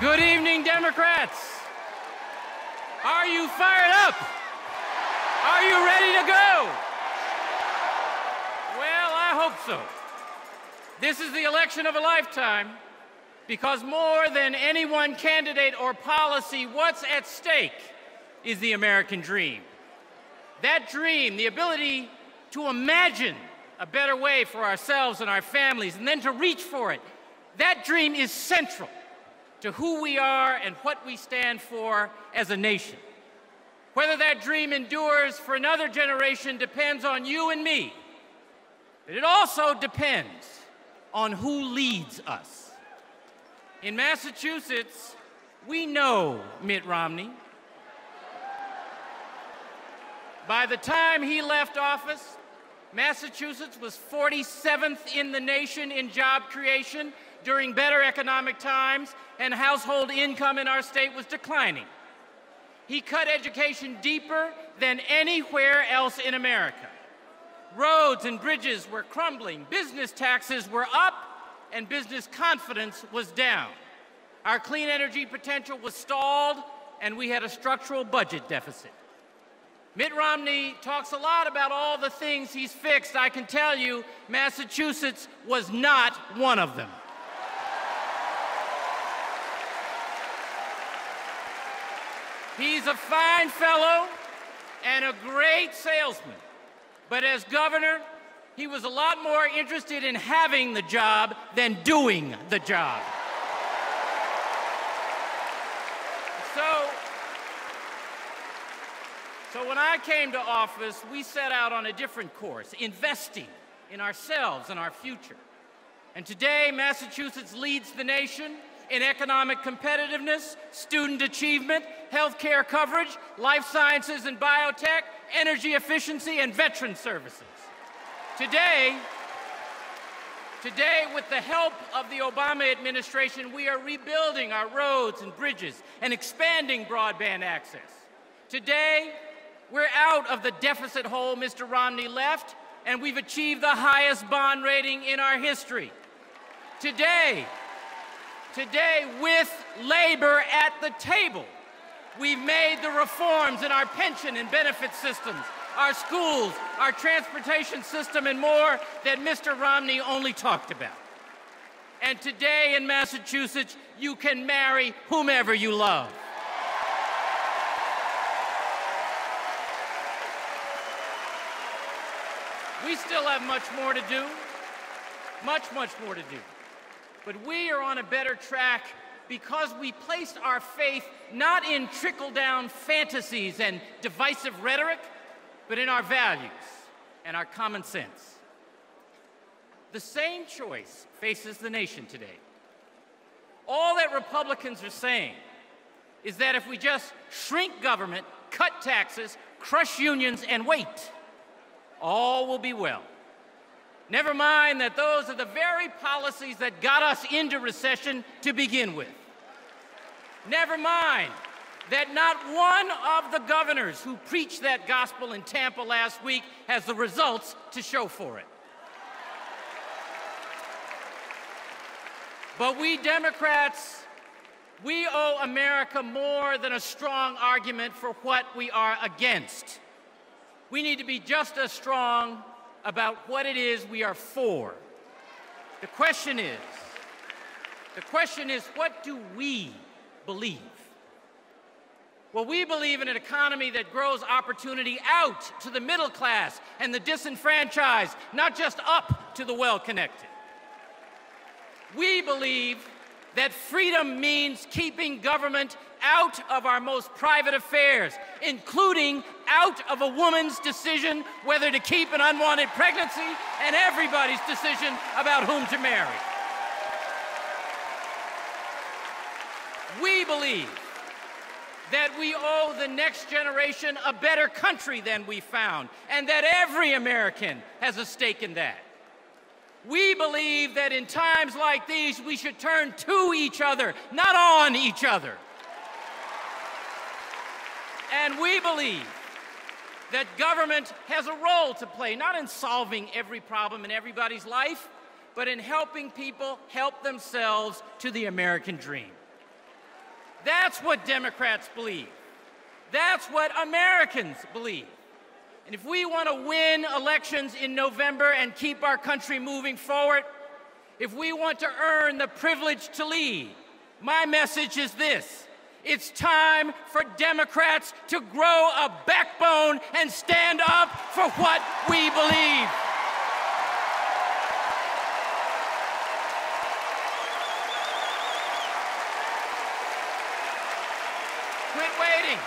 Good evening, Democrats. Are you fired up? Are you ready to go? Well, I hope so. This is the election of a lifetime because more than any one candidate or policy, what's at stake is the American dream. That dream, the ability to imagine a better way for ourselves and our families and then to reach for it, that dream is central to who we are and what we stand for as a nation. Whether that dream endures for another generation depends on you and me, but it also depends on who leads us. In Massachusetts, we know Mitt Romney. By the time he left office, Massachusetts was 47th in the nation in job creation during better economic times, and household income in our state was declining. He cut education deeper than anywhere else in America. Roads and bridges were crumbling, business taxes were up, and business confidence was down. Our clean energy potential was stalled, and we had a structural budget deficit. Mitt Romney talks a lot about all the things he's fixed. I can tell you, Massachusetts was not one of them. He's a fine fellow and a great salesman, but as governor, he was a lot more interested in having the job than doing the job. So when I came to office, we set out on a different course, investing in ourselves and our future. And today, Massachusetts leads the nation in economic competitiveness, student achievement, healthcare coverage, life sciences and biotech, energy efficiency, and veteran services. Today, with the help of the Obama administration, we are rebuilding our roads and bridges and expanding broadband access. Today, we're out of the deficit hole Mr. Romney left, and we've achieved the highest bond rating in our history. Today, with labor at the table, we've made the reforms in our pension and benefit systems, our schools, our transportation system, and more that Mr. Romney only talked about. And today in Massachusetts, you can marry whomever you love. We still have much more to do, much more to do. But we are on a better track because we placed our faith not in trickle-down fantasies and divisive rhetoric, but in our values and our common sense. The same choice faces the nation today. All that Republicans are saying is that if we just shrink government, cut taxes, crush unions, and wait, all will be well. Never mind that those are the very policies that got us into recession to begin with. Never mind that not one of the governors who preached that gospel in Tampa last week has the results to show for it. But we Democrats, we owe America more than a strong argument for what we are against. We need to be just as strong about what it is we are for. The question is, what do we believe? Well, we believe in an economy that grows opportunity out to the middle class and the disenfranchised, not just up to the well-connected. We believe that freedom means keeping government out of our most private affairs, including out of a woman's decision whether to keep an unwanted pregnancy and everybody's decision about whom to marry. We believe that we owe the next generation a better country than we found, and that every American has a stake in that. We believe that in times like these, we should turn to each other, not on each other. And we believe that government has a role to play, not in solving every problem in everybody's life, but in helping people help themselves to the American dream. That's what Democrats believe. That's what Americans believe. And if we want to win elections in November and keep our country moving forward, if we want to earn the privilege to lead, my message is this: it's time for Democrats to grow a backbone and stand up for what we believe. Quit waiting.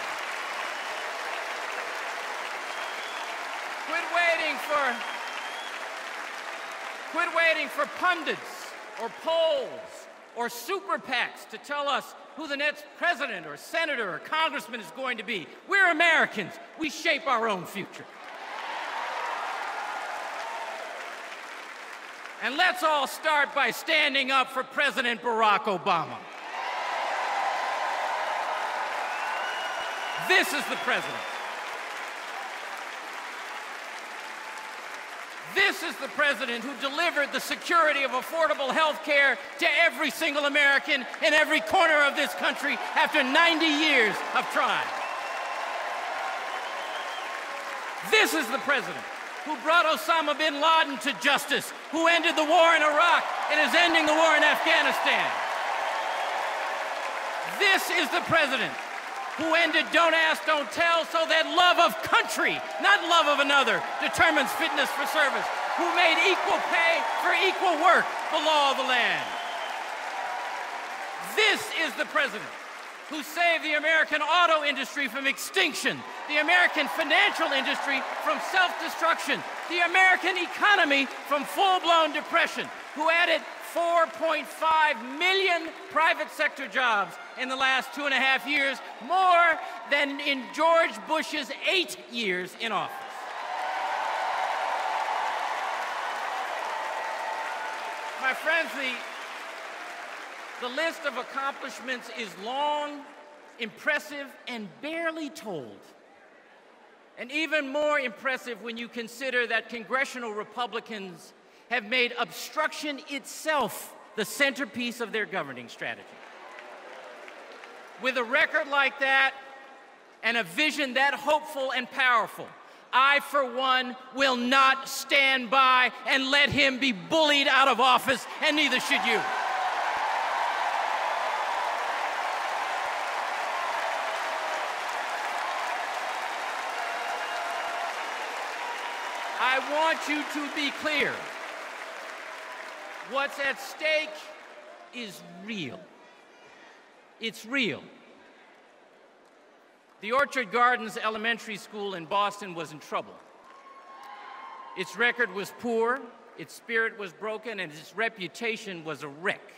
Quit waiting for pundits or polls or super PACs to tell us who the next president or senator or congressman is going to be. We're Americans. We shape our own future. And let's all start by standing up for President Barack Obama. This is the president. This is the president who delivered the security of affordable health care to every single American in every corner of this country after 90 years of trying. This is the president who brought Osama bin Laden to justice, who ended the war in Iraq and is ending the war in Afghanistan. This is the president who ended Don't Ask, Don't Tell so that love of country, not love of another, determines fitness for service, who made equal pay for equal work the law of the land. This is the president who saved the American auto industry from extinction, the American financial industry from self-destruction, the American economy from full-blown depression, who added 4.5 million private sector jobs in the last 2.5 years, more than in George Bush's 8 years in office. My friends, the list of accomplishments is long, impressive, and barely told. And even more impressive when you consider that congressional Republicans have made obstruction itself the centerpiece of their governing strategy. With a record like that and a vision that hopeful and powerful, I, for one, will not stand by and let him be bullied out of office, and neither should you. I want you to be clear. What's at stake is real. It's real. The Orchard Gardens Elementary School in Boston was in trouble. Its record was poor, its spirit was broken, and its reputation was a wreck.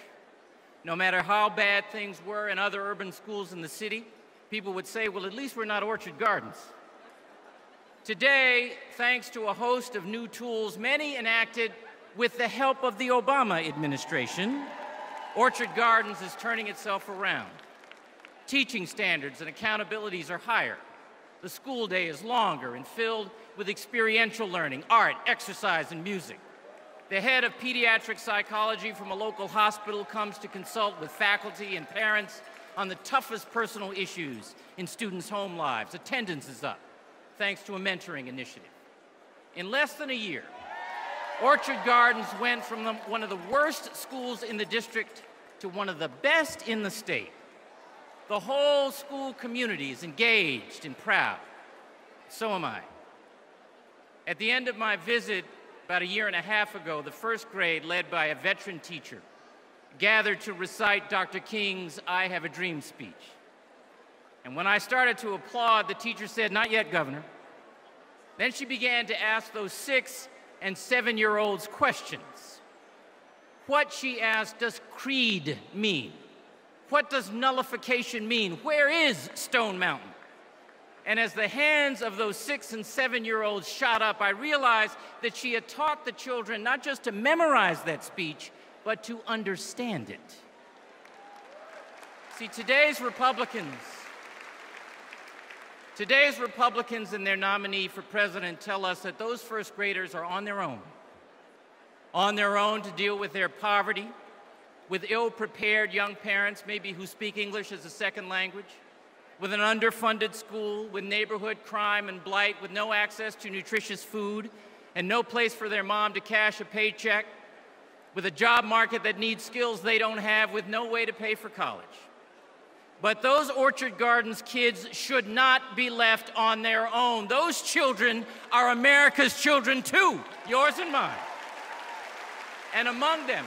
No matter how bad things were in other urban schools in the city, people would say, well, at least we're not Orchard Gardens. Today, thanks to a host of new tools, many enacted with the help of the Obama administration, Orchard Gardens is turning itself around. Teaching standards and accountabilities are higher. The school day is longer and filled with experiential learning, art, exercise, and music. The head of pediatric psychology from a local hospital comes to consult with faculty and parents on the toughest personal issues in students' home lives. Attendance is up, thanks to a mentoring initiative. In less than a year, Orchard Gardens went from one of the worst schools in the district to one of the best in the state. The whole school community is engaged and proud. So am I. At the end of my visit about 1.5 years ago, the first grade, led by a veteran teacher, gathered to recite Dr. King's I Have a Dream speech. And when I started to applaud, the teacher said, "Not yet, Governor." Then she began to ask those 6- and 7-year-olds questions. What, she asked, does creed mean? What does nullification mean? Where is Stone Mountain? And as the hands of those 6- and 7-year-olds shot up, I realized that she had taught the children not just to memorize that speech, but to understand it. See, today's Republicans and their nominee for president tell us that those first graders are on their own to deal with their poverty, with ill-prepared young parents, maybe who speak English as a second language, with an underfunded school, with neighborhood crime and blight, with no access to nutritious food, and no place for their mom to cash a paycheck, with a job market that needs skills they don't have, with no way to pay for college. But those Orchard Gardens kids should not be left on their own. Those children are America's children too, yours and mine. And among them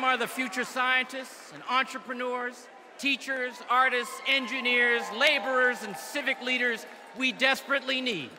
are the future scientists and entrepreneurs, teachers, artists, engineers, laborers, and civic leaders we desperately need.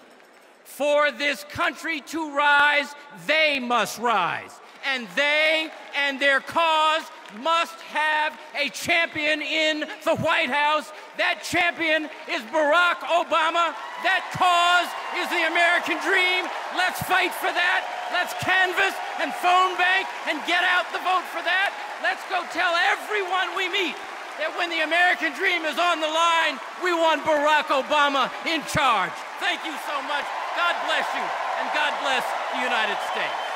For this country to rise, they must rise. And they and their cause must have a champion in the White House. That champion is Barack Obama. That cause is the American dream. Let's fight for that. Let's canvass and phone bank and get out the vote for that. Let's go tell everyone we meet that when the American dream is on the line, we want Barack Obama in charge. Thank you so much. God bless you, and God bless the United States.